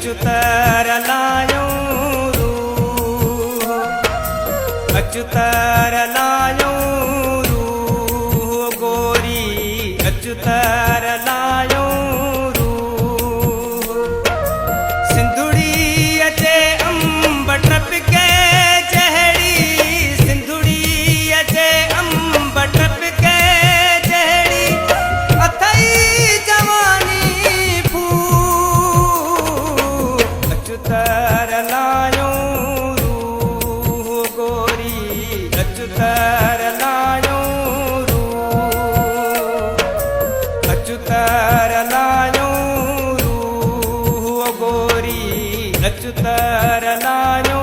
अच्युतरलायो अच्युतरलायो गोरी अच्युतरलायो सिंधुड़ी अचे अंब टपके जहड़ी सिंधुड़ी अचे अंब टपके जहड़ी अथई जवानी फूल अच्युतरलायो गोरी अच्युतरलायो अच्युतरलायो गोरी अच्युतरलायो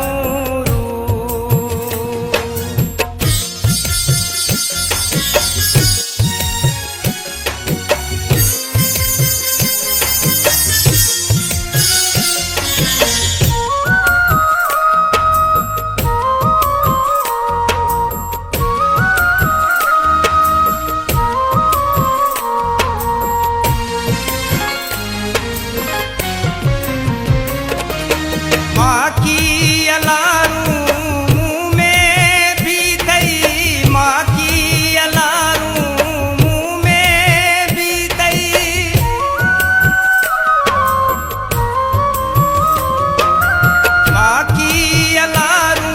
माँ की अलारू मुँह में भी दई माँ की अलारू मुँह में भी दई माँ की अलारू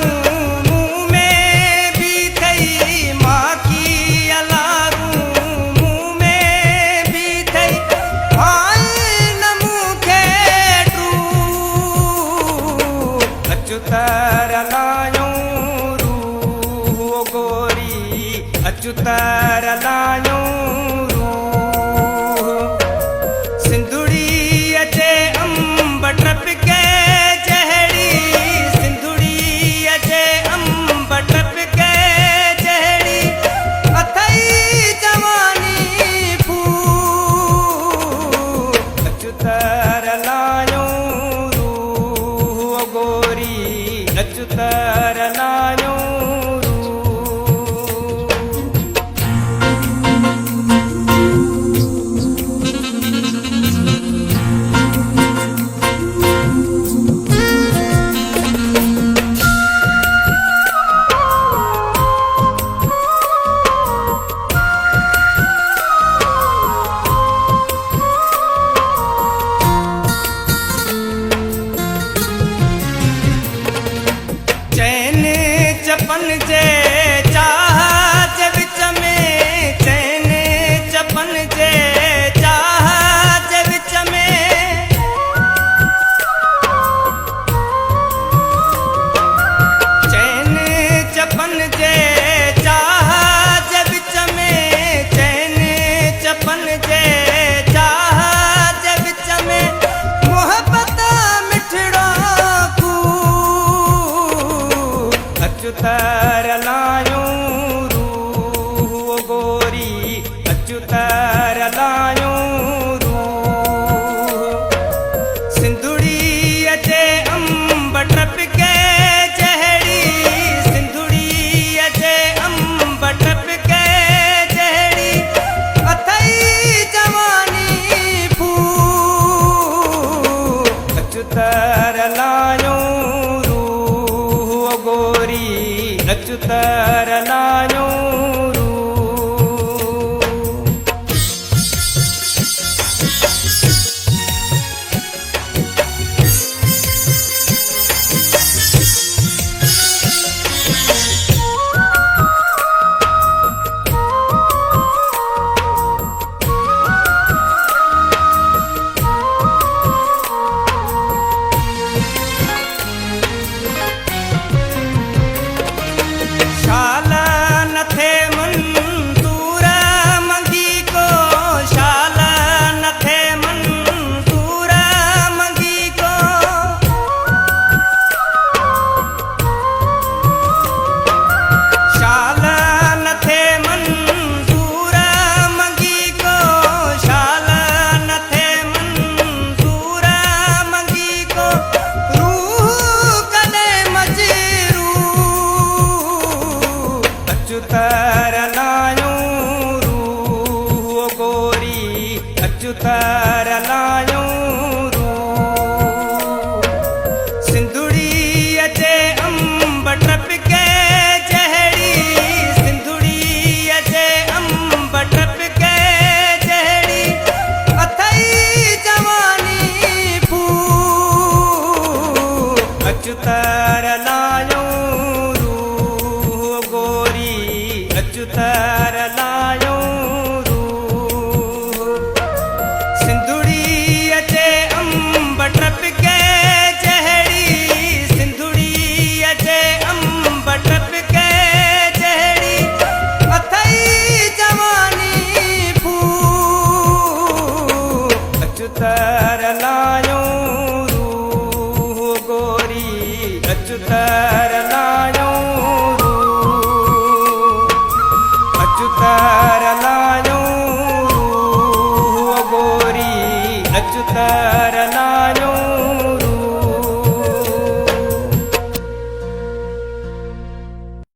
मुँह में भी दई माँ की अलारू मुँह में भी दई हाय नमू के अच्युतरलायो गोरी अच्युतरलायो सिंधुड़ी अचे अंब टपके जहड़ी सिंधुड़ी अचे अंब टपके जहड़ी अथई जवानी फूल अच्युतरलायो गोरी अच्युतरलायो चैन चपन जे चाहत विच में चैन चपन जे चाहत विच में चैन चपन जे चाहत विच में चैन चपन जे चाहत विच में मोहब्बत मिठड़ो अच्युतरलायो गोरी अच्युतरलायो सिंधुड़ी अचे अंब टपके जहड़ी सिंधुड़ी अचे अंब टपके जहड़ी अथई जवानी फूल अच्युतरलायो गोरी अच्युतरलायो त